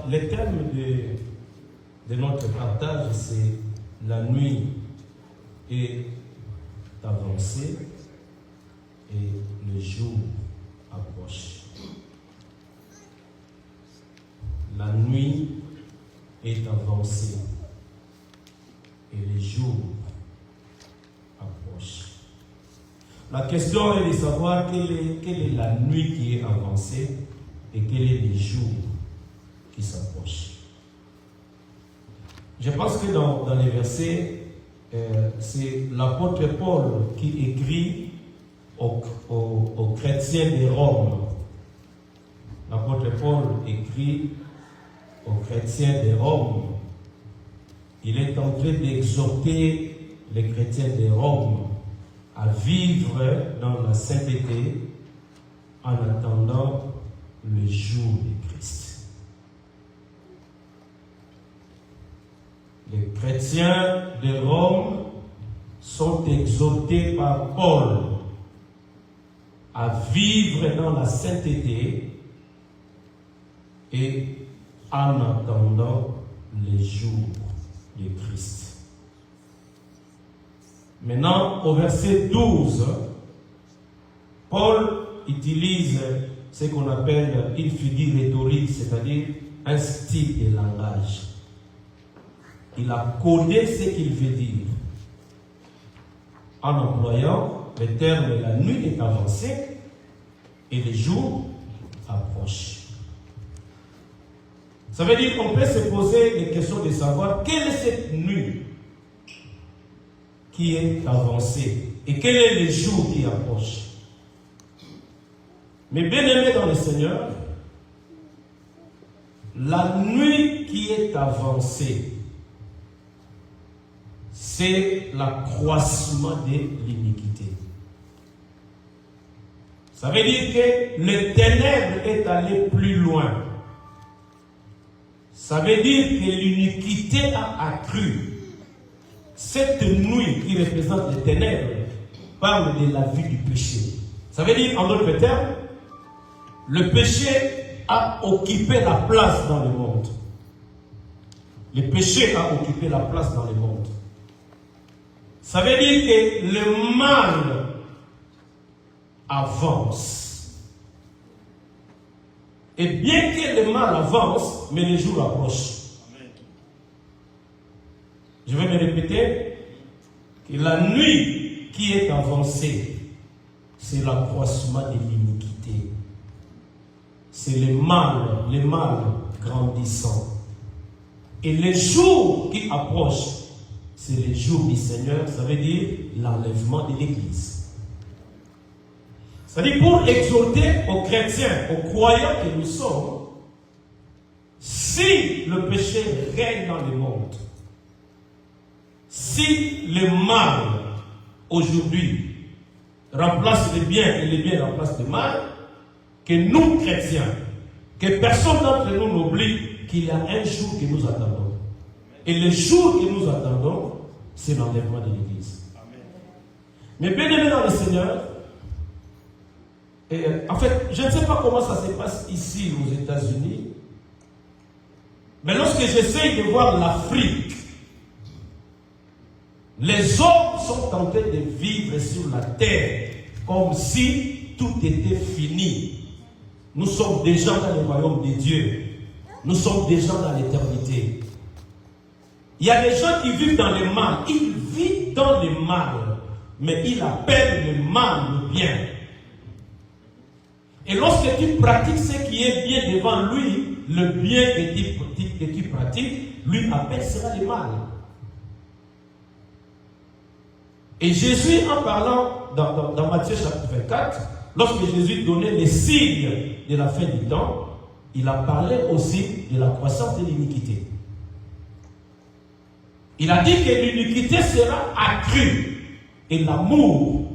le thème de notre partage, c'est la nuit est avancée et le jour approche. La nuit est avancée et le jour approche. La question est de savoir quelle est la nuit qui est avancée et quel est le jour qui s'approche. Je pense que dans les versets, c'est l'apôtre Paul qui écrit aux chrétiens de Rome. L'apôtre Paul écrit aux chrétiens de Rome. Il est en train d'exhorter les chrétiens de Rome à vivre dans la sainteté en attendant le jour de Christ. Les chrétiens de Rome sont exhortés par Paul à vivre dans la sainteté et en attendant le jour de Christ. Maintenant, au verset 12, Paul utilise ce qu'on appelle une figure rhétorique, c'est-à-dire un style de langage. Il a codé ce qu'il veut dire en employant le terme la nuit est avancée et le jour approche. Ça veut dire qu'on peut se poser des questions de savoir quelle est cette nuit qui est avancée et quel est le jour qui approche. Mais bien aimés dans le Seigneur, la nuit qui est avancée, c'est l'accroissement de l'iniquité. Ça veut dire que le ténèbre est allé plus loin. Ça veut dire que l'iniquité a accru. Cette nuit qui représente les ténèbres parle de la vie du péché. Ça veut dire, en d'autres termes, le péché a occupé la place dans le monde. Le péché a occupé la place dans le monde. Ça veut dire que le mal avance. Et bien que le mal avance, mais le jour approche. Je vais me répéter que la nuit qui est avancée, c'est l'accroissement de l'iniquité. C'est le mal grandissant. Et le jour qui approche, c'est le jour du Seigneur, ça veut dire l'enlèvement de l'Église. C'est-à-dire pour exhorter aux chrétiens, aux croyants que nous sommes, si le péché règne dans le monde, si le mal aujourd'hui remplace le bien et le bien remplace le mal, que nous chrétiens, que personne d'entre nous n'oublie qu'il y a un jour que nous attendons. Et le jour que nous attendons, c'est l'enlèvement de l'Église. Mais bien aimés dans le Seigneur, en fait, je ne sais pas comment ça se passe ici aux États-Unis, mais lorsque j'essaye de voir l'Afrique, les hommes sont tentés de vivre sur la terre comme si tout était fini. Nous sommes déjà dans le royaume de Dieu. Nous sommes déjà dans l'éternité. Il y a des gens qui vivent dans le mal. Ils vivent dans le mal, mais ils appellent le mal le bien. Et lorsque tu pratiques ce qui est bien devant lui, le bien que tu pratiques, lui appelle cela le mal. Et Jésus, en parlant dans Matthieu chapitre 24, lorsque Jésus donnait les signes de la fin du temps, il a parlé aussi de la croissance de l'iniquité. Il a dit que l'iniquité sera accrue et l'amour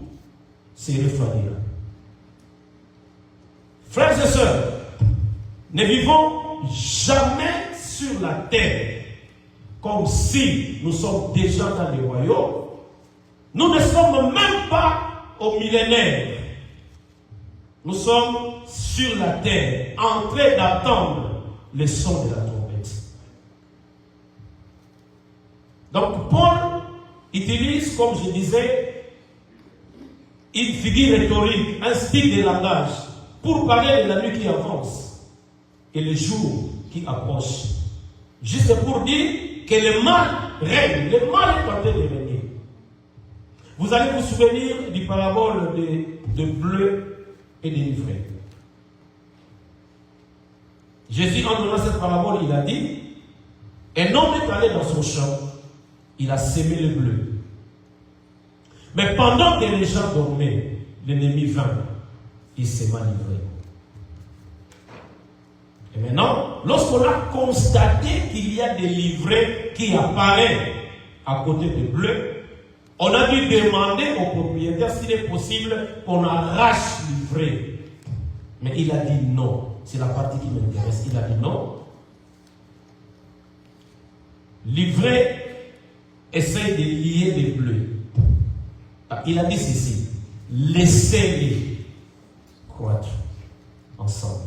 se refroidira. Frères et sœurs, ne vivons jamais sur la terre comme si nous sommes déjà dans le royaume. Nous ne sommes même pas au millénaire. Nous sommes sur la terre, en train d'attendre le son de la trompette. Donc Paul utilise, comme je disais, une figure rhétorique, un style de langage, pour parler de la nuit qui avance et le jour qui approche. Juste pour dire que le mal règne, le mal est en train de régner. Vous allez vous souvenir du parabole de bleu et de livret. Jésus, en donnant cette parabole, il a dit, un homme est allé dans son champ, il a sémé le bleu. Mais pendant que les gens dormaient, l'ennemi vint, il séma l'ivraie. Et maintenant, lorsqu'on a constaté qu'il y a des livrets qui apparaissent à côté des bleus, on a dû demander au propriétaire s'il est possible qu'on arrache l'ivraie. Mais il a dit non. C'est la partie qui m'intéresse. Il a dit non. L'ivraie essaye de lier les bleus. Il a dit ceci. Laissez-les croître ensemble.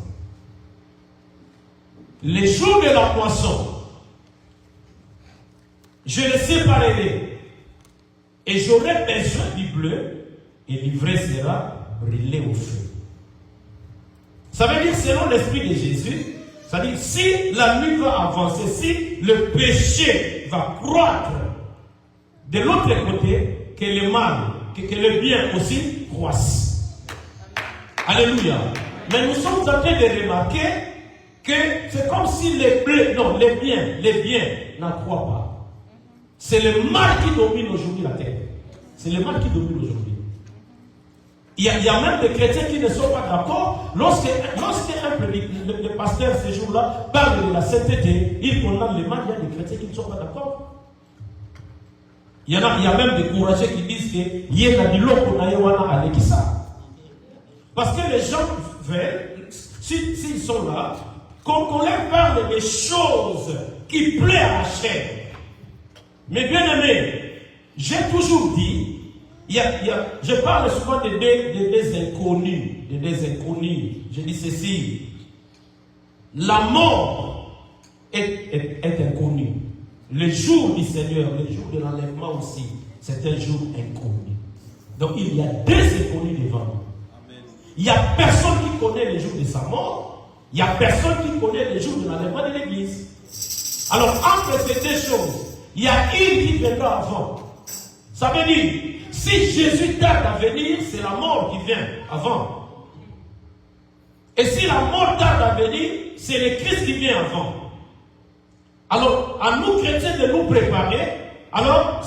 Les jours de la moisson, je les séparerai. Et j'aurai besoin du bleu, et l'ivraie sera brûlée au feu. Ça veut dire, selon l'esprit de Jésus, ça veut dire, si la nuit va avancer, si le péché va croître, de l'autre côté, que le mal, que le bien aussi croisse. Alléluia. Mais nous sommes en train de remarquer que c'est comme si les biens n'accroissent pas. C'est le mal qui domine aujourd'hui la terre. C'est le mal qui domine aujourd'hui. Il y a même des chrétiens qui ne sont pas d'accord. Lorsqu'un le pasteur ce jour-là parle de la sainteté, il condamne le mal. Il y a des chrétiens qui ne sont pas d'accord. Il y a même des courageux qui disent que y a des parce que les gens veulent, s'ils sont là, qu'on leur parle des choses qui plaisent à la chair. Mais bien aimé, j'ai toujours dit, je parle souvent des inconnus, Je dis ceci, la mort est inconnue. Le jour du Seigneur, le jour de l'enlèvement aussi, c'est un jour inconnu. Donc il y a deux inconnus devant nous. Il n'y a personne qui connaît le jour de sa mort. Il n'y a personne qui connaît le jour de l'enlèvement de l'Église. Alors entre ces deux choses, il y a une qui viendra avant. Ça veut dire, si Jésus tarde à venir, c'est la mort qui vient avant. Et si la mort tarde à venir, c'est le Christ qui vient avant. Alors, à nous chrétiens de nous préparer. Alors,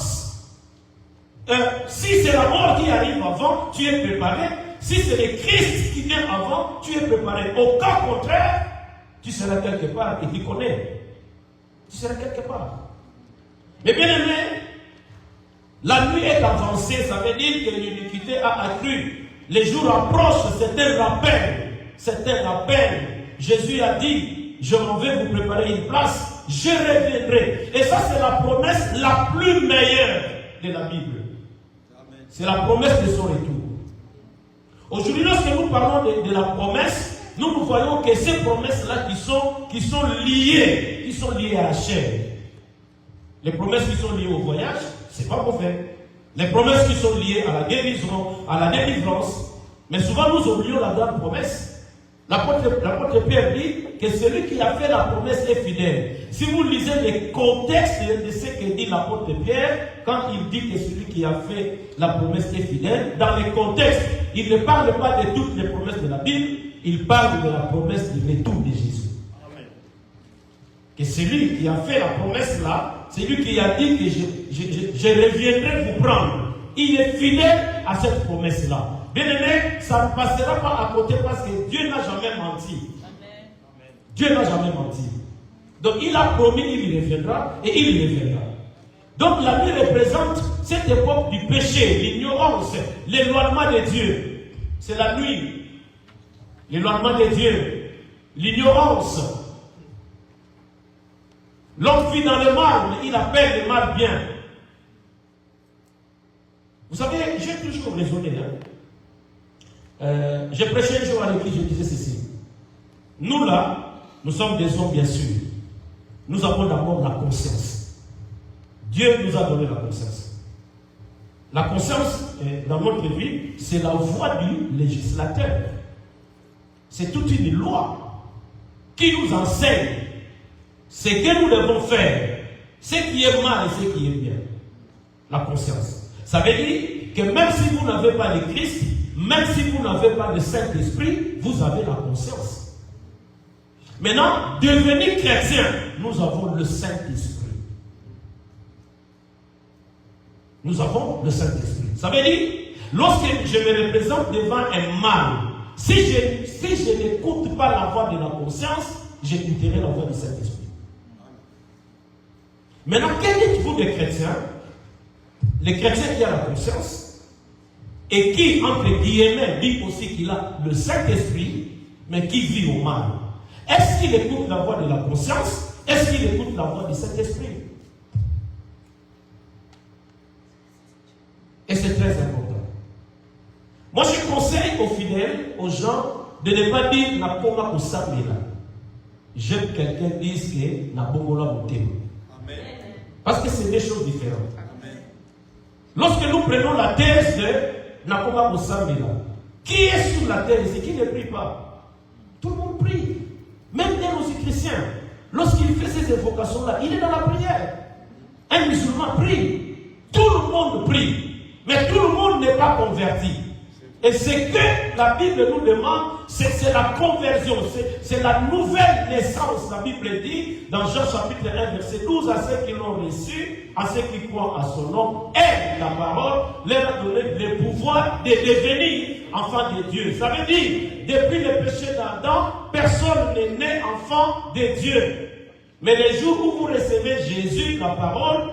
si c'est la mort qui arrive avant, tu es préparé. Si c'est le Christ qui vient avant, tu es préparé. Au cas contraire, tu seras quelque part et tu connais. Tu seras quelque part. Mais bien aimé, la nuit est avancée, ça veut dire que l'iniquité a accru. Les jours approchent, c'est un rappel. C'est un rappel. Jésus a dit, je m'en vais vous préparer une place, je reviendrai. Et ça, c'est la promesse la plus meilleure de la Bible. C'est la promesse de son retour. Aujourd'hui, lorsque nous parlons de la promesse, nous voyons que ces promesses-là qui sont liées à la chair. Les promesses qui sont liées au voyage, c'est pas mauvais. Les promesses qui sont liées à la guérison, à la délivrance. Mais souvent nous oublions la grande promesse. L'apôtre Pierre dit que celui qui a fait la promesse est fidèle. Si vous lisez le contexte de ce que dit l'apôtre Pierre, quand il dit que celui qui a fait la promesse est fidèle, dans le contexte, il ne parle pas de toutes les promesses de la Bible, il parle de la promesse du retour de Jésus. Amen. Que celui qui a fait la promesse là, c'est lui qui a dit que je reviendrai vous prendre. Il est fidèle à cette promesse là. Bien aimé, ça ne passera pas à côté parce que Dieu n'a jamais menti. Amen. Dieu n'a jamais menti. Donc il a promis, il reviendra et il reviendra. Donc la nuit représente cette époque du péché, l'ignorance, l'éloignement de Dieu. C'est la nuit. L'éloignement de Dieu, l'ignorance. L'homme vit dans le mal, mais il appelle le mal bien. Vous savez, j'ai toujours raisonné. J'ai prêché un jour à l'église, je disais ceci. Nous là, nous sommes des hommes bien sûr. Nous avons d'abord la conscience. Dieu nous a donné la conscience. La conscience, dans notre vie, c'est la voix du législateur. C'est toute une loi qui nous enseigne ce que nous devons faire, ce qui est mal et ce qui est bien. La conscience. Ça veut dire que même si vous n'avez pas le Christ, même si vous n'avez pas le Saint-Esprit, vous avez la conscience. Maintenant, devenir chrétien, nous avons le Saint-Esprit. Nous avons le Saint-Esprit. Ça veut dire, lorsque je me représente devant un mal, si je n'écoute pas la voix de la conscience, j'écouterai la voix du Saint-Esprit. Maintenant, quel êtes-vous des chrétiens? Les chrétiens qui ont la conscience et qui, entre guillemets, dit aussi qu'il a le Saint-Esprit, mais qui vit au mal. Est-ce qu'il écoute la voix de la conscience? Est-ce qu'il écoute la voix du Saint-Esprit? Et c'est très important. Moi, je conseille aux fidèles, aux gens, de ne pas dire na koma kosamela. J'aime que quelqu'un dise que na bongola motema. Parce que c'est des choses différentes. Amen. Lorsque nous prenons la thèse de na koma kosamela, qui est sur la thèse et qui ne prie pas? Tout le monde prie. Même les chrétiens, lorsqu'il fait ces évocations-là, il est dans la prière. Un musulman prie. Tout le monde prie. Mais tout le monde n'est pas converti. Et ce que la Bible nous demande, c'est la conversion. C'est la nouvelle naissance. La Bible dit, dans Jean chapitre 1, verset 12, à ceux qui l'ont reçu, à ceux qui croient à son nom, et la parole leur a donné le pouvoir de devenir enfants de Dieu. Ça veut dire, depuis le péché d'Adam, personne n'est né enfant de Dieu. Mais le jour où vous recevez Jésus, la parole,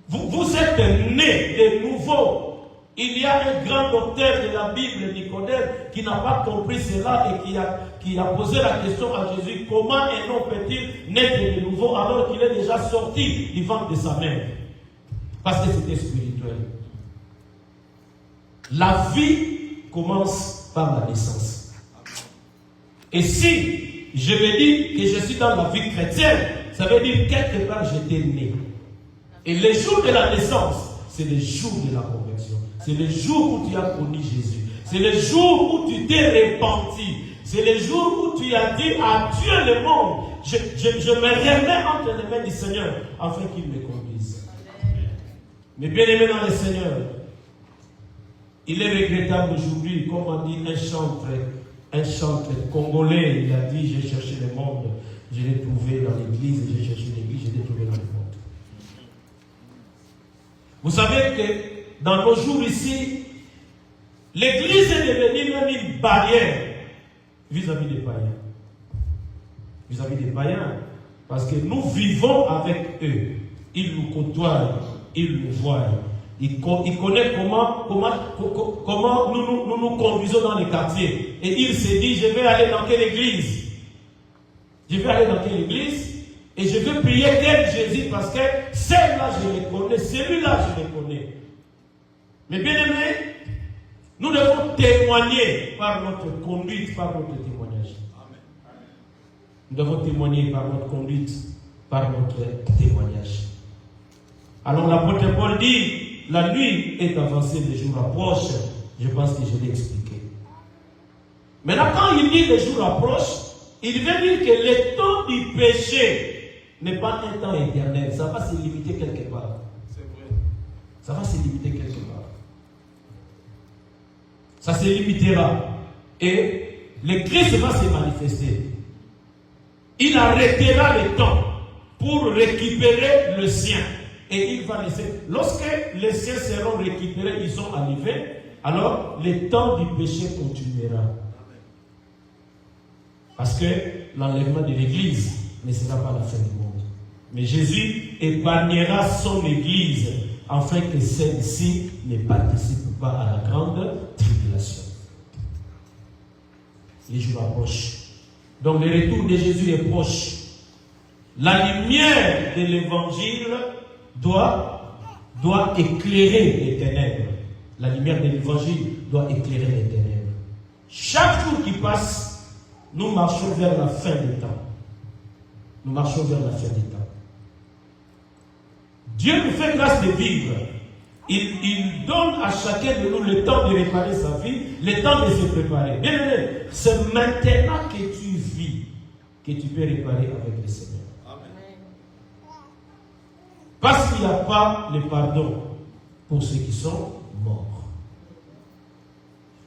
vous êtes nés de nouveau. Il y a un grand docteur de la Bible, Nicodème, qui n'a pas compris cela et qui a posé la question à Jésus, comment un homme peut-il naître de nouveau alors qu'il est déjà sorti du ventre de sa mère? Parce que c'était spirituel. La vie commence par la naissance. Et si je me dis que je suis dans la vie chrétienne, ça veut dire quelque part j'étais né. Et le jour de la naissance, c'est le jour de la conversion. C'est le jour où tu as connu Jésus. C'est le jour où tu t'es repenti. C'est le jour où tu as dit à Dieu le monde, je me remets entre les mains du Seigneur afin qu'il me conduise. Mais bien aimé dans le Seigneur, il est regrettable aujourd'hui, comme on dit un chantre congolais, il a dit, j'ai cherché le monde, je l'ai trouvé dans l'église, j'ai cherché l'église, je l'ai trouvé dans le monde. Vous savez que dans nos jours ici, l'église est devenue même une barrière vis-à-vis des païens. Vis-à-vis des païens. Parce que nous vivons avec eux. Ils nous côtoient, ils nous voient. Ils connaissent comment nous nous conduisons dans les quartiers. Et il se dit, je vais aller dans quelle église? Je vais aller dans quelle église? Et je veux prier tel Jésus parce que celle-là je le connais, celui-là je le connais. Mais bien aimé, nous devons témoigner par notre conduite, par notre témoignage. Amen. Nous devons témoigner par notre conduite, par notre témoignage. Alors l'apôtre Paul dit, la nuit est avancée, les jours approchent. Je pense que je l'ai expliqué. Maintenant quand il dit les jours approchent, il veut dire que le temps du péché n'est pas un temps éternel. Ça va se limiter quelque part. C'est vrai. Ça va se limiter quelque part. Ça se limitera. Et le Christ va se manifester. Il arrêtera le temps pour récupérer le sien. Et il va laisser. Lorsque les siens seront récupérés, ils sont arrivés, alors le temps du péché continuera. Parce que l'enlèvement de l'Église ne sera pas la fin du monde. Mais Jésus épargnera son Église afin que celle-ci ne participe pas à la grande tribulation. Les jours approchent. Donc le retour de Jésus est proche. La lumière de l'Évangile doit éclairer les ténèbres. La lumière de l'Évangile doit éclairer les ténèbres. Chaque jour qui passe, nous marchons vers la fin du temps. nous marchons vers la fin des temps. Dieu nous fait grâce de vivre. Il donne à chacun de nous le temps de réparer sa vie, le temps de se préparer. Bien aimé, c'est maintenant que tu vis que tu peux réparer avec le Seigneur. Amen. Parce qu'il n'y a pas le pardon pour ceux qui sont morts.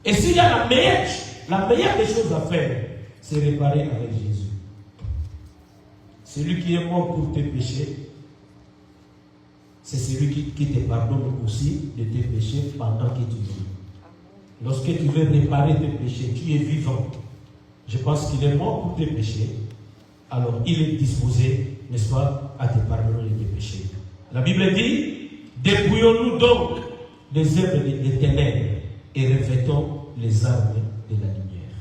Et s'il y a la meilleure des choses à faire, c'est réparer avec Jésus. Celui qui est mort pour tes péchés, c'est celui qui te pardonne aussi de tes péchés pendant que tu vis. Lorsque tu veux réparer tes péchés, tu es vivant. Je pense qu'il est mort pour tes péchés. Alors il est disposé, n'est-ce pas, à te pardonner tes péchés. La Bible dit, dépouillons-nous donc des œuvres des ténèbres et revêtons les armes de la lumière.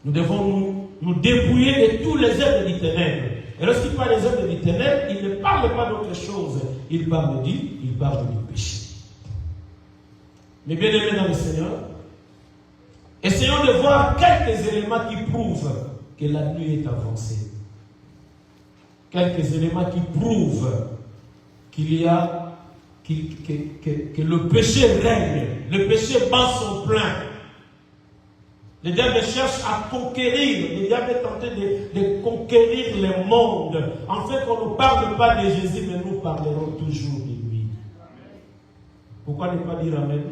Nous devons nous dépouiller de tous les œuvres des ténèbres. Et lorsqu'il parle des œuvres des ténèbres, il ne parle pas d'autre chose. Il parle du péché. Mais bien aimés dans le Seigneur, essayons de voir quelques éléments qui prouvent que la nuit est avancée. Quelques éléments qui prouvent qu'il y a que le péché règne, le péché bat son plein. Le diable cherche à conquérir, le diable est tenté de conquérir le monde. En fait, on ne parle pas de Jésus, mais nous parlerons toujours de lui. Pourquoi ne pas dire Amen?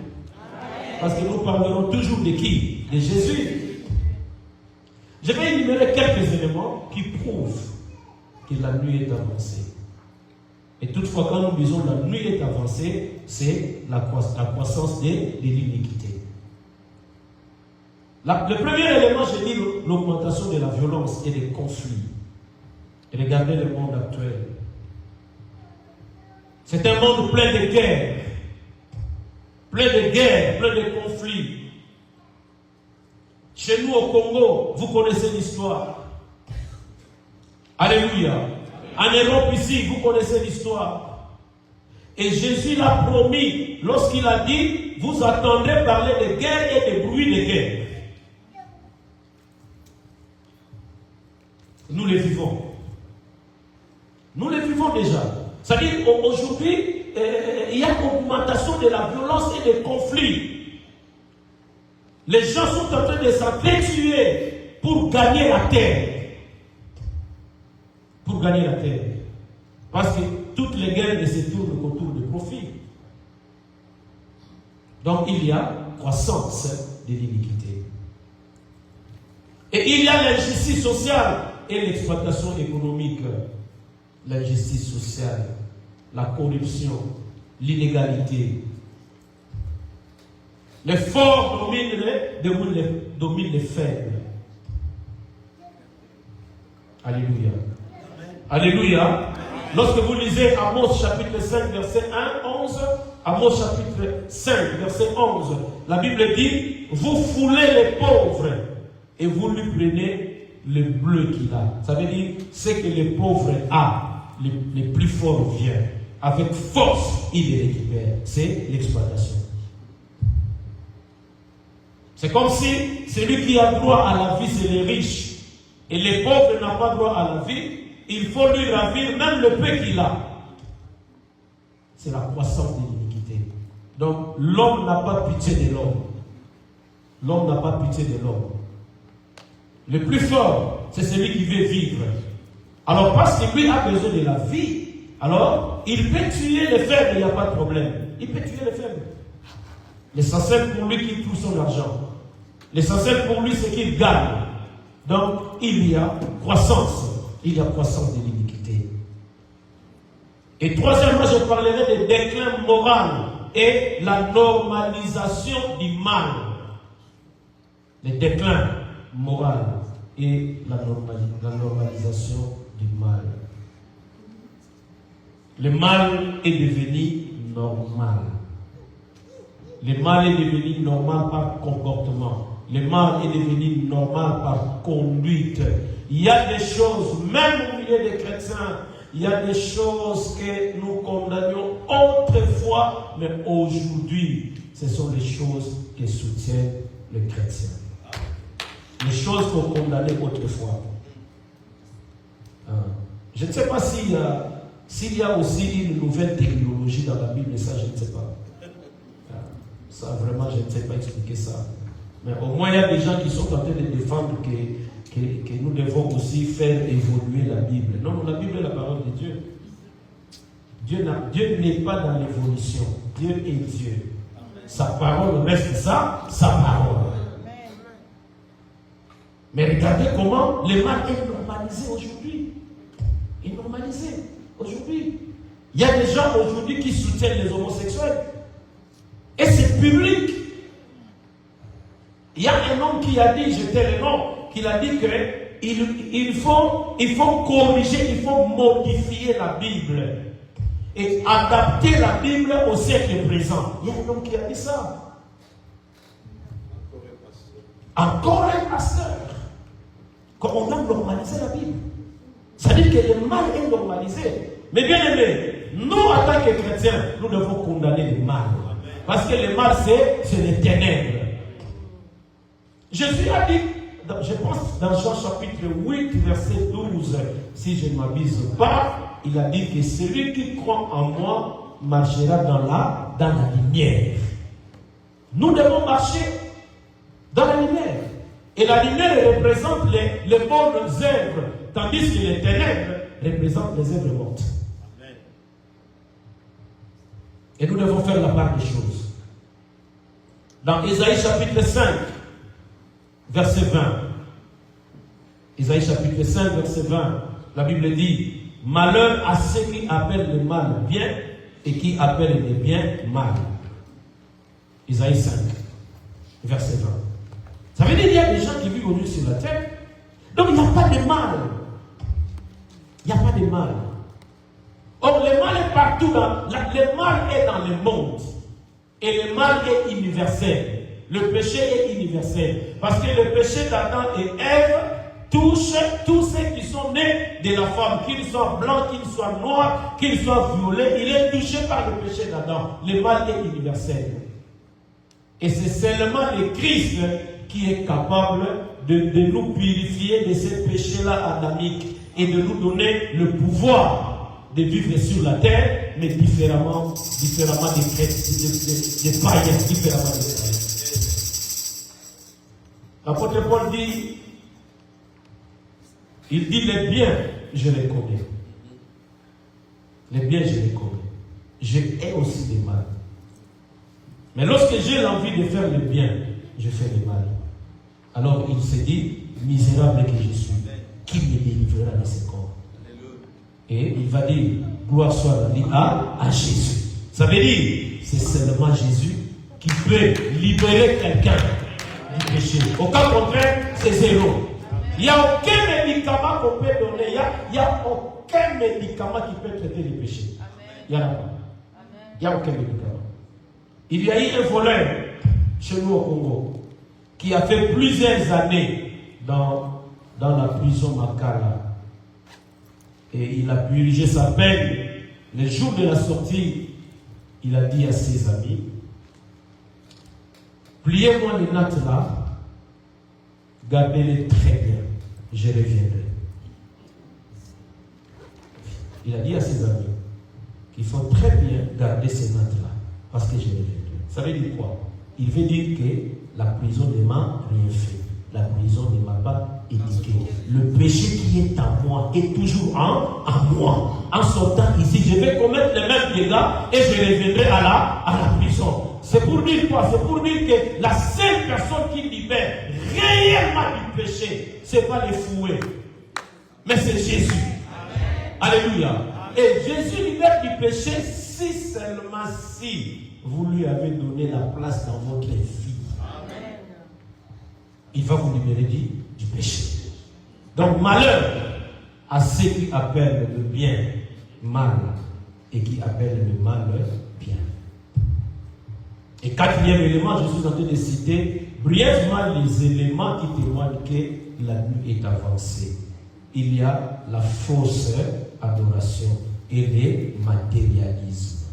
Parce que nous parlerons toujours de qui? De Jésus. Je vais énumérer quelques éléments qui prouvent que la nuit est avancée. Et toutefois, quand nous disons la nuit est avancée, c'est la croissance de l'iniquité. Le premier élément, je dis l'augmentation de la violence et des conflits. Regardez le monde actuel. C'est un monde plein de guerres, plein de conflits. Chez nous au Congo, vous connaissez l'histoire. Alléluia. En Europe ici, vous connaissez l'histoire. Et Jésus l'a promis lorsqu'il a dit, vous attendrez parler de guerre et de bruit de guerre. Nous les vivons. Nous les vivons déjà. C'est-à-dire aujourd'hui, il y a une augmentation de la violence et des conflits. Les gens sont en train de s'entretuer pour gagner la terre. Pour gagner la terre. Parce que toutes les guerres ne se tournent qu'autour de profit. Donc il y a croissance de l'iniquité. Et il y a l'injustice sociale et l'exploitation économique. L'injustice sociale, la corruption, l'inégalité. Les forts dominent les faibles. Alléluia. Alléluia. Lorsque vous lisez Amos chapitre 5 verset 1, 11, Amos chapitre 5 verset 11, la Bible dit, vous foulez les pauvres et vous lui prenez le bleu qu'il a. Ça veut dire, ce que les pauvres ont, les plus forts viennent. Avec force, ils les récupèrent. C'est l'exploitation. C'est comme si celui qui a droit à la vie, c'est les riches. Et les pauvres n'ont pas droit à la vie. Il faut lui ravir même le peu qu'il a. C'est la croissance de l'iniquité. Donc, l'homme n'a pas pitié de l'homme. L'homme n'a pas pitié de l'homme. Le plus fort, c'est celui qui veut vivre. Alors, parce que lui a besoin de la vie, alors, il peut tuer les faibles, il n'y a pas de problème. Il peut tuer les faibles. L'essentiel pour lui qu'il trouve son argent. L'essentiel pour lui, c'est qu'il gagne. Donc, il y a croissance. Il y a croissance de l'iniquité. Et troisièmement, je parlerai de déclin moral et la normalisation du mal. Le déclin moral et la normalisation du mal. Le mal est devenu normal. Le mal est devenu normal par comportement. Le mal est devenu normal par conduite. Il y a des choses, même au milieu des chrétiens, il y a des choses que nous condamnions autrefois, mais aujourd'hui, ce sont les choses qui soutiennent les chrétiens. Les choses qu'on condamnait autrefois. Je ne sais pas s'il y a aussi une nouvelle technologie dans la Bible, ça je ne sais pas. Ça vraiment, je ne sais pas expliquer ça. Mais au moins, il y a des gens qui sont en train de défendre que nous devons aussi faire évoluer la Bible. Non, la Bible est la parole de Dieu. Dieu n'est pas dans l'évolution. Dieu est Dieu. Sa parole reste ça, sa parole. Mais regardez comment le mal est normalisé aujourd'hui. Il est normalisé aujourd'hui. Il y a des gens aujourd'hui qui soutiennent les homosexuels. Et c'est public. Il y a un homme qui a dit, je tais le nom, qui a dit qu'il faut corriger, il faut modifier la Bible et adapter la Bible au siècle présent. Il y a un homme qui a dit ça. Encore un pasteur. Quand on a normalisé la Bible. Ça veut dire que le mal est normalisé. Mais bien aimé, nous en tant que chrétiens, nous devons condamner le mal. Parce que le mal, c'est les ténèbres. Jésus a dit, je pense dans Jean chapitre 8, verset 12, si je ne m'abuse pas, il a dit que celui qui croit en moi marchera dans la lumière. Nous devons marcher dans la lumière. Et la lumière représente les bonnes œuvres, tandis que les ténèbres représentent les œuvres mortes. Amen. Et nous devons faire la part des choses. Dans Ésaïe chapitre 5, verset 20. Ésaïe chapitre 5, verset 20. La Bible dit, malheur à ceux qui appellent le mal bien et qui appellent le bien mal. Ésaïe 5, verset 20. Ça veut dire qu'il y a des gens qui vivent aujourd'hui sur la terre. Donc il n'y a pas de mal. Il n'y a pas de mal. Or, le mal est partout. Le mal est dans le monde. Et le mal est universel. Le péché est universel. Parce que le péché d'Adam et Ève touche tous ceux qui sont nés de la femme, qu'ils soient blancs, qu'ils soient noirs, qu'ils soient violets. Il est touché par le péché d'Adam. Le mal est universel. Et c'est seulement le Christ qui est capable de nous purifier de ces péchés-là adamiques et de nous donner le pouvoir de vivre sur la terre, mais différemment des païens, différemment des païens. L'apôtre Paul dit, il dit les biens, je les connais. Les biens, je les connais. Je hais aussi le mal. Mais lorsque j'ai l'envie de faire le bien, je fais le mal. Alors il se dit, misérable que je suis, qui me délivrera de ce corps? Et il va dire, gloire soit à Jésus. Ça veut dire, c'est seulement Jésus qui peut libérer quelqu'un du péché. Au cas contraire, c'est zéro. Il n'y a aucun médicament qu'on peut donner. Il n'y a aucun médicament qui peut traiter le péché. Il n'y en a pas. Il n'y a aucun médicament. Il y a eu un voleur chez nous au Congo qui a fait plusieurs années dans la prison Makala. Et il a purgé sa peine. Le jour de la sortie, il a dit à ses amis, pliez-moi les nattes là, gardez-les très bien, je reviendrai. Il a dit à ses amis qu'il faut très bien garder ces nattes là, parce que je reviendrai. Ça veut dire quoi? Il veut dire que la prison ne m'a rien fait. La prison ne m'a pas éduqué. Le péché qui est en moi est toujours en moi. En sortant ici, je vais commettre les mêmes dégâts et je reviendrai à la prison. C'est pour dire quoi? C'est pour dire que la seule personne qui libère réellement du péché, ce n'est pas les fouets, mais c'est Jésus. Amen. Alléluia. Et Jésus libère du péché si seulement si vous lui avez donné la place dans votre vie. Amen. Il va vous libérer du péché. Donc malheur à ceux qui appellent le bien mal et qui appellent le mal bien. Et quatrième élément, je suis en train de citer brièvement les éléments qui témoignent que la nuit est avancée. Il y a la fausse adoration et le matérialisme.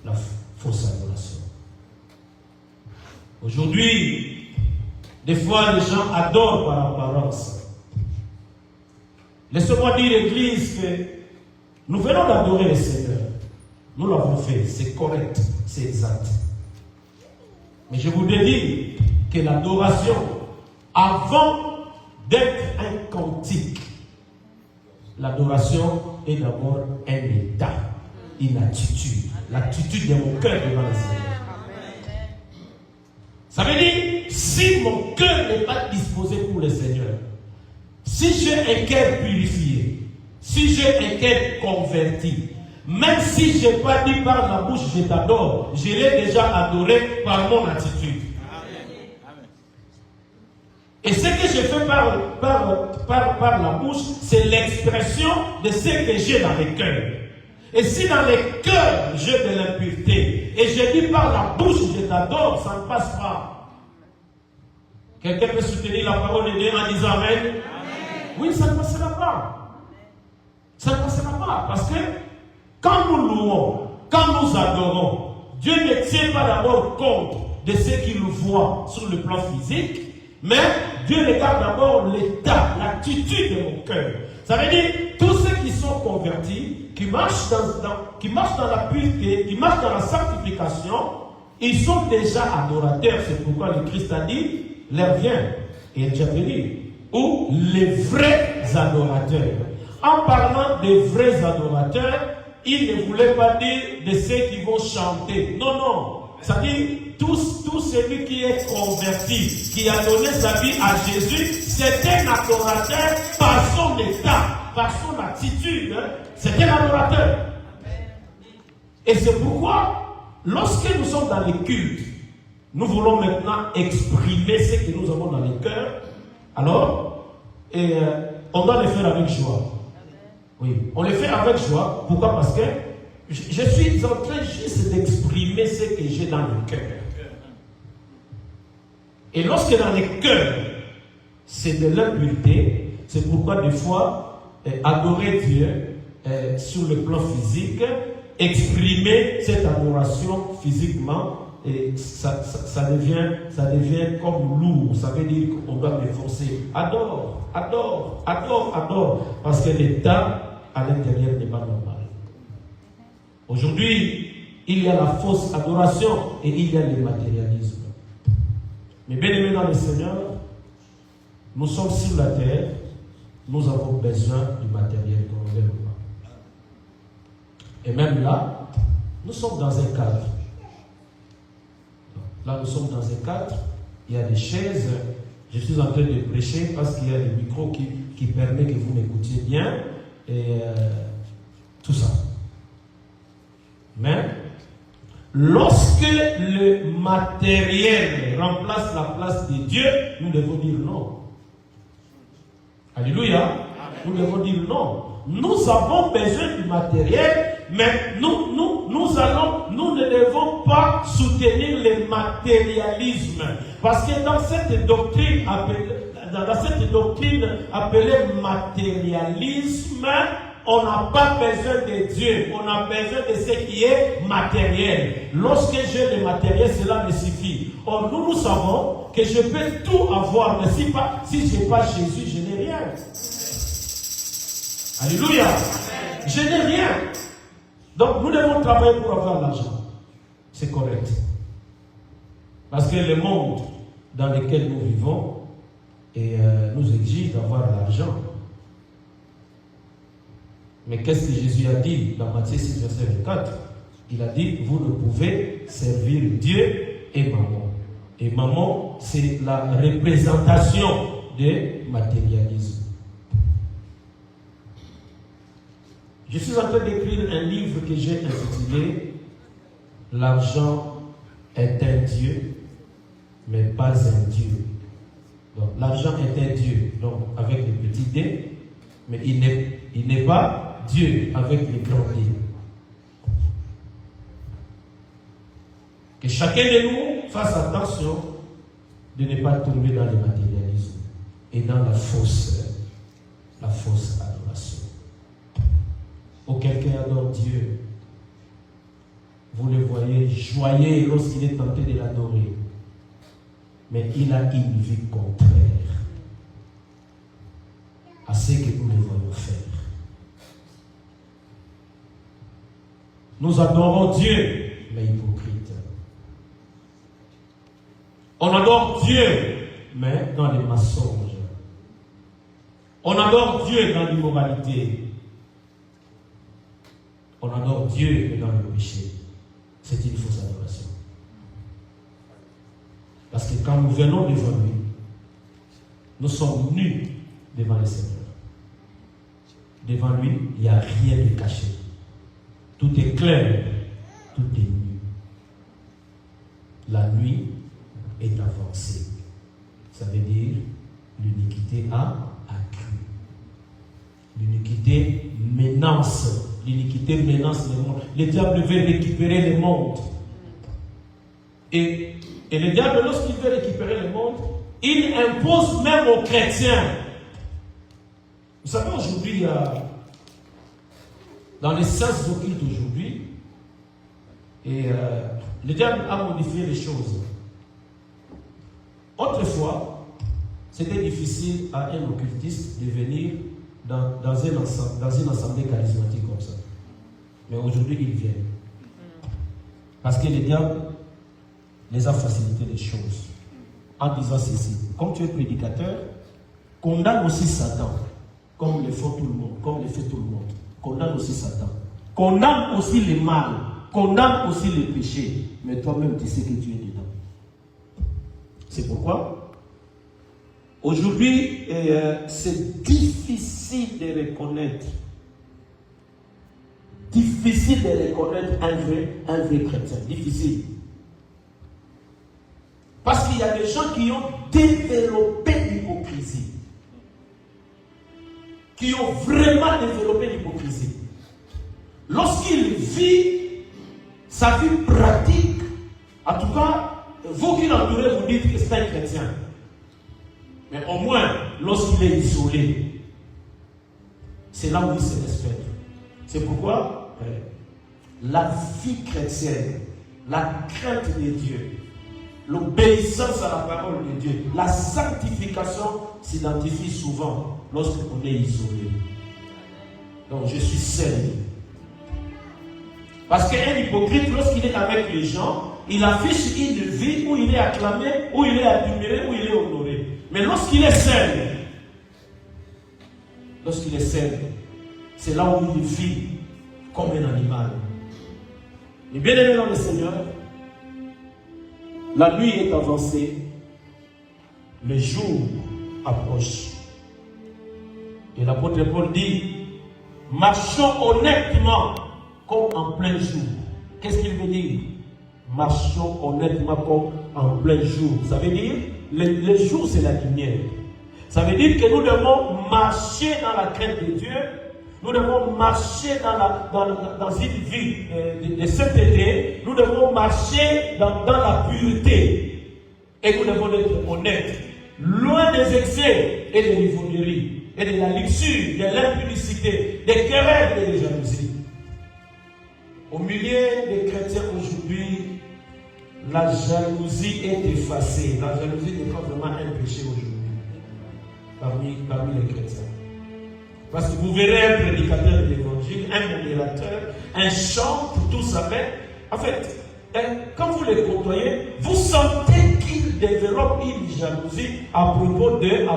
La fausse adoration. Aujourd'hui, des fois les gens adorent par apparence. Laissez-moi dire, Église, que nous venons d'adorer le Seigneur. Nous l'avons fait, c'est correct, c'est exact. Mais je voudrais dire que l'adoration, avant d'être un cantique, l'adoration est d'abord un état, une attitude, l'attitude de mon cœur devant le Seigneur. Ça veut dire, si mon cœur n'est pas disposé pour le Seigneur, si j'ai un cœur purifié, si j'ai un cœur converti, même si je n'ai pas dit par la bouche je t'adore, je l'ai déjà adoré par mon attitude. Amen. Et ce que je fais par la bouche, c'est l'expression de ce que j'ai dans le cœur. Et si dans le cœur j'ai de l'impureté, et je dis par la bouche je t'adore, ça ne passe pas. Quelqu'un peut soutenir la parole de Dieu en disant Amen? Amen. Oui, ça ne passera pas. Ça ne passera pas. Parce que quand nous louons, quand nous adorons, Dieu ne tient pas d'abord compte de ce qu'il voit sur le plan physique, mais Dieu regarde d'abord l'état, l'attitude de mon cœur. Ça veut dire, tous ceux qui sont convertis, qui marchent dans la pureté, qui marchent dans la sanctification, ils sont déjà adorateurs. C'est pourquoi le Christ a dit, l'heure vient, et elle est déjà venue, ou les vrais adorateurs. En parlant des vrais adorateurs, il ne voulait pas dire de ceux qui vont chanter. Non, non. C'est-à-dire, tout celui qui est converti, qui a donné sa vie à Jésus, c'est un adorateur par son état, par son attitude. C'est un adorateur. Et c'est pourquoi, lorsque nous sommes dans les cultes, nous voulons maintenant exprimer ce que nous avons dans les cœurs. Alors, on doit le faire avec joie. Oui, on le fait avec joie. Pourquoi? Parce que je suis en train juste d'exprimer ce que j'ai dans le cœur. Et lorsque dans le cœur, c'est de l'impureté, c'est pourquoi des fois, adorer Dieu sur le plan physique, exprimer cette adoration physiquement, et ça devient comme lourd. Ça veut dire qu'on doit l'efforcer. Adore, adore, adore, adore. Parce que l'état à l'intérieur n'est pas normal. Aujourd'hui, il y a la fausse adoration et il y a le matérialisme. Mais bien aimés dans le Seigneur, nous sommes sur la terre, nous avons besoin du matériel qu'on ne veut pas. Et même là, nous sommes dans un cadre. Là, nous sommes dans un cadre, il y a des chaises. Je suis en train de prêcher parce qu'il y a des micros qui permettent que vous m'écoutiez bien. Et tout ça. Mais, lorsque le matériel remplace la place de Dieu, nous devons dire non. Alléluia. Nous devons dire non. Nous avons besoin du matériel, mais nous ne devons pas soutenir le matérialisme. Parce que dans cette doctrine appelée matérialisme, on n'a pas besoin de Dieu, on a besoin de ce qui est matériel. Lorsque j'ai le matériel, cela me suffit. Or, nous savons que je peux tout avoir, mais si je n'ai pas Jésus, je n'ai rien. Alléluia. Je n'ai rien. Donc, nous devons travailler pour avoir l'argent. C'est correct. Parce que le monde dans lequel nous vivons nous exige d'avoir l'argent. Mais qu'est-ce que Jésus a dit dans Matthieu 6, verset 24? Il a dit, vous ne pouvez servir Dieu et maman. Et maman, c'est la représentation du matérialisme. Je suis en train d'écrire un livre que j'ai intitulé « L'argent est un Dieu, mais pas un Dieu ». Donc, l'argent est un Dieu, donc avec les petits D, mais il n'est pas Dieu avec les grands D. Que chacun de nous fasse attention de ne pas tomber dans le matérialisme et dans la fausse adoration. Oh, quelqu'un adore Dieu. Vous le voyez joyeux lorsqu'il est tenté de l'adorer. Mais il a une vie contraire. à ce que nous devons faire. Nous adorons Dieu, mais hypocrite. On adore Dieu, mais dans les mensonges. On adore Dieu dans l'immoralité. On adore Dieu, mais dans le péché. C'est une fausse adoration. Parce que quand nous venons devant lui, nous sommes nus devant le Seigneur. Devant lui, il n'y a rien de caché. Tout est clair, tout est nu. La nuit est avancée. Ça veut dire l'iniquité a accru. L'iniquité menace. L'iniquité menace le monde. Le diable veut récupérer le monde. Et le diable, lorsqu'il veut récupérer le monde, il impose même aux chrétiens. Vous savez, aujourd'hui, dans les sciences occultes d'aujourd'hui, le diable a modifié les choses. Autrefois, c'était difficile à un occultiste de venir dans une assemblée charismatique comme ça. Mais aujourd'hui, ils viennent. Parce que le diable les a facilité les choses. En disant ceci, comme tu es prédicateur, condamne aussi Satan, comme le fait tout le monde. Condamne aussi Satan. Condamne aussi le mal. Condamne aussi le péché. Mais toi-même, tu sais que tu es dedans. C'est pourquoi, aujourd'hui, c'est difficile de reconnaître. Difficile de reconnaître un vrai chrétien. Difficile. Parce qu'il y a des gens qui ont développé l'hypocrisie. Qui ont vraiment développé l'hypocrisie. Lorsqu'il vit sa vie pratique, en tout cas, vous qui l'entourez, vous dites que c'est un chrétien. Mais au moins, lorsqu'il est isolé, c'est là où il se respecte. C'est pourquoi la vie chrétienne, la crainte de Dieu, l'obéissance à la parole de Dieu, la sanctification s'identifie souvent lorsqu'on est isolé. Donc je suis seul. Parce qu'un hypocrite, lorsqu'il est avec les gens, il affiche une vie où il est acclamé, où il est admiré, où il est honoré. Mais lorsqu'il est seul, c'est là où il vit comme un animal. Mais bien aimé dans le Seigneur, la nuit est avancée, le jour approche. Et l'apôtre Paul dit, marchons honnêtement comme en plein jour. Qu'est-ce qu'il veut dire? Marchons honnêtement comme en plein jour. Ça veut dire, le jour c'est la lumière. Ça veut dire que nous devons marcher dans la crainte de Dieu. Nous devons marcher dans une vie de sainteté. Nous devons marcher dans la pureté. Et nous devons être honnêtes. Loin des excès et des livonneries. Et de la luxure, de l'impudicité, des querelles et des jalousies. Au milieu des chrétiens aujourd'hui, la jalousie est effacée. La jalousie n'est pas vraiment un péché aujourd'hui parmi les chrétiens. Parce que vous verrez un prédicateur de l'évangile, un modérateur, un chant pour tous avec. En fait, quand vous les côtoyez, vous sentez qu'il développe une jalousie à propos d'eux.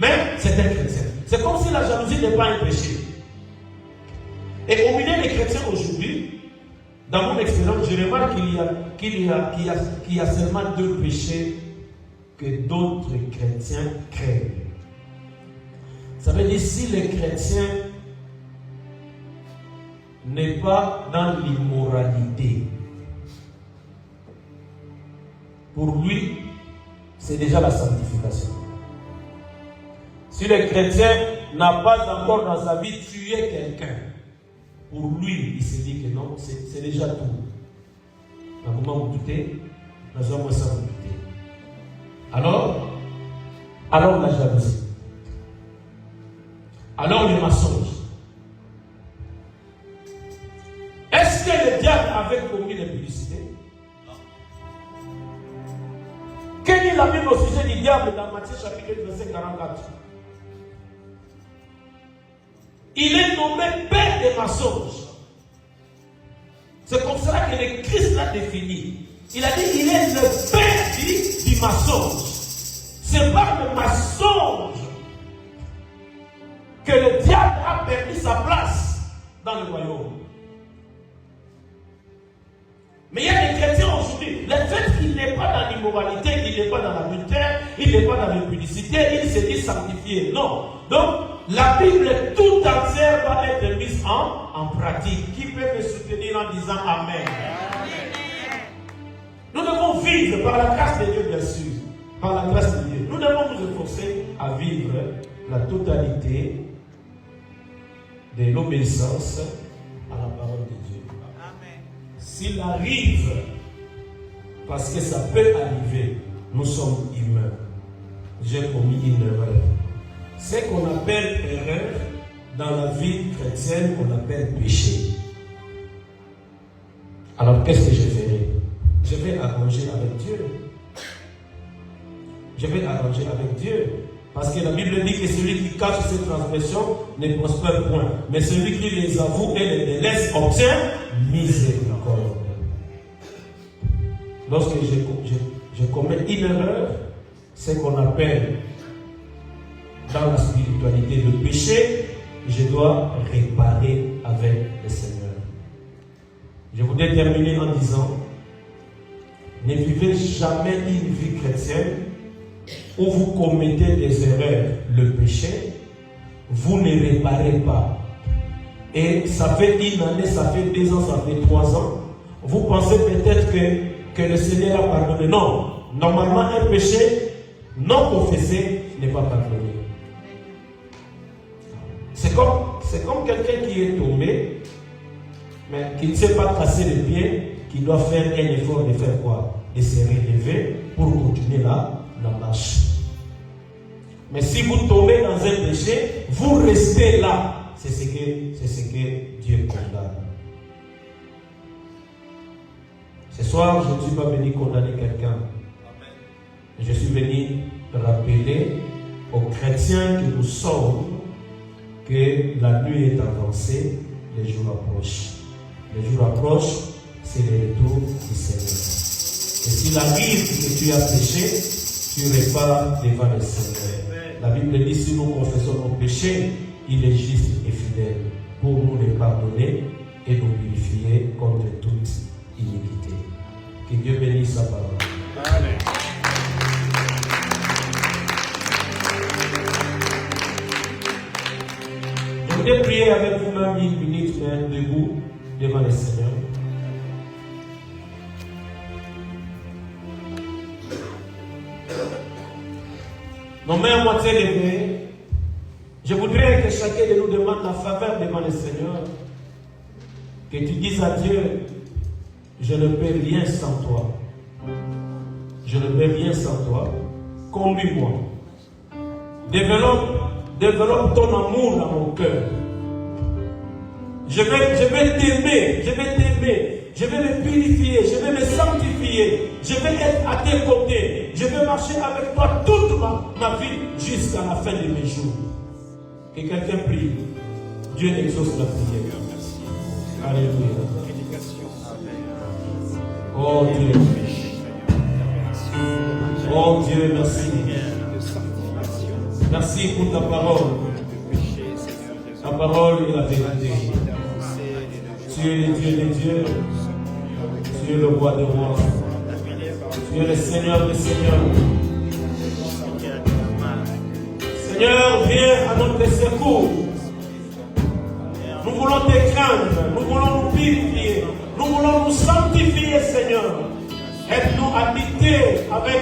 Mais c'est un chrétien. C'est comme si la jalousie n'est pas un péché. Et au milieu des chrétiens aujourd'hui, dans mon expérience, je remarque qu'il y a seulement deux péchés que d'autres chrétiens craignent. Ça veut dire si le chrétien n'est pas dans l'immoralité, pour lui, c'est déjà la sanctification. Si le chrétien n'a pas encore dans sa vie tué quelqu'un, pour lui, il se dit que non, c'est déjà tout. Dans le moment où tout est, dans un moment ça vous douter. Alors la jalousie. Alors le mensonge. Est-ce que le diable avait commis l'impudicité? Quel est la Bible au sujet du diable dans Matthieu chapitre 25, 44? nommé père des mensonges. C'est comme cela que le Christ l'a défini. Il a dit il est le père du mensonge. C'est par le mensonge que le diable a perdu sa place dans le royaume. Mais il y a des chrétiens aujourd'hui, le fait qu'il n'est pas dans l'immoralité, il n'est pas dans l'adultère, il n'est pas dans l'impudicité, il se dit sanctifié. Non. Donc, la Bible tout entière va être mise en pratique. Qui peut me soutenir en disant Amen? Nous devons vivre par la grâce de Dieu, bien sûr. Par la grâce de Dieu. Nous devons nous efforcer à vivre la totalité de l'obéissance à la parole de Dieu. Amen. S'il arrive, parce que ça peut arriver, nous sommes humains. J'ai commis une erreur. Ce qu'on appelle erreur, dans la vie chrétienne, on appelle péché. Alors qu'est-ce que je ferai? Je vais arranger avec Dieu. Je vais arranger avec Dieu. Parce que la Bible dit que celui qui cache ses transgressions ne prospère point. Mais celui qui les avoue et les délaisse obtient miséricorde. Lorsque je commets une erreur, ce qu'on appelle dans la spiritualité le péché, je dois réparer avec le Seigneur. Je voudrais terminer en disant, ne vivez jamais une vie chrétienne où vous commettez des erreurs, le péché, vous ne réparez pas. Et ça fait une année, ça fait 2 ans, ça fait 3 ans. Vous pensez peut-être que le Seigneur a pardonné. Non. Normalement, un péché non confessé n'est pas pardonné. C'est comme quelqu'un qui est tombé, mais qui ne sait pas casser les pieds, qui doit faire un effort de faire quoi? De se relever pour continuer la marche. Mais si vous tombez dans un péché, vous restez là. C'est ce que Dieu condamne. Ce soir, je ne suis pas venu condamner quelqu'un. Je suis venu rappeler aux chrétiens que nous sommes que la nuit est avancée, les jours approchent. Les jours approchent, c'est le retour du Seigneur. Et s'il arrive que tu as péché, tu repars devant le Seigneur. La Bible dit, si nous confessons nos péchés, il est juste et fidèle pour nous les pardonner et nous purifier contre toute iniquité. Que Dieu bénisse sa parole. Amen. Je voudrais prier avec vous-même 1 minute, debout devant le Seigneur. Nos mains à moitié levées, je voudrais que chacun de nous demande la faveur devant le Seigneur. Que tu dises à Dieu, je ne peux rien sans toi. Je ne peux rien sans toi. Conduis-moi. Développe ton amour dans mon cœur. Je vais t'aimer, je vais me purifier, je vais me sanctifier, je vais être à tes côtés, je vais marcher avec toi toute ma vie jusqu'à la fin de mes jours. Que quelqu'un prie, Dieu exauce la prière. Alléluia. Oh Dieu. Oh Dieu, merci. Merci pour ta parole. Ta parole est la vérité. Tu es le Dieu des dieux. Tu es le roi des rois. Tu es le Seigneur des seigneurs. Seigneur, viens à notre secours. Nous voulons te craindre. Nous voulons nous purifier. Nous voulons nous sanctifier, Seigneur. Aide-nous à lutter avec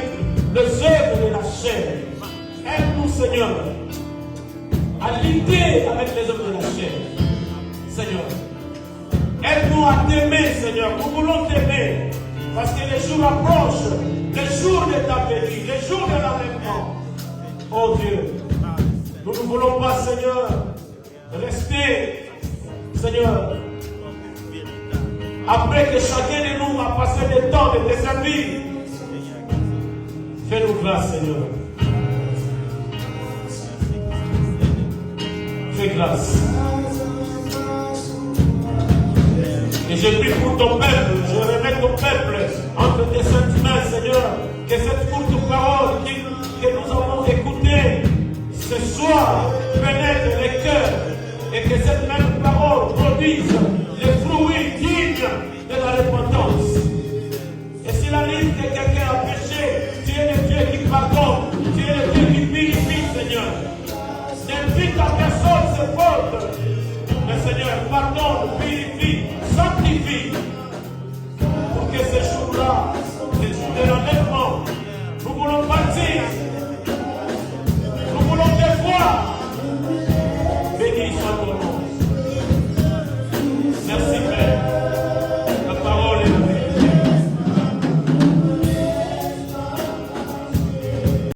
les œuvres de la chair. Aide-nous, Seigneur, à lutter avec les œuvres de la chair. Seigneur, aide-nous à t'aimer, Seigneur. Nous voulons t'aimer. Parce que les jours approchent. Les jours de ta venue. Les jours de l'enlèvement. Oh Dieu, nous ne voulons pas, Seigneur, rester, Seigneur, après que chacun de nous a passé le temps de te servir. Fais-nous grâce, Seigneur. Fais grâce. Et je prie pour ton peuple, je remets ton peuple entre tes saintes mains, Seigneur. Que cette courte parole que nous avons écoutée ce soir pénètre les cœurs et que cette même parole produise les fruits dignes de la repentance. Et s'il arrive que quelqu'un a péché, tu es le Dieu qui pardonne, tu es le Dieu qui purifie, Seigneur. N'invite à personne ses fautes. Mais Seigneur, pardonne, purifie, sanctifie. Pour que ce jour-là, ce jour de l'enlèvement, nous voulons partir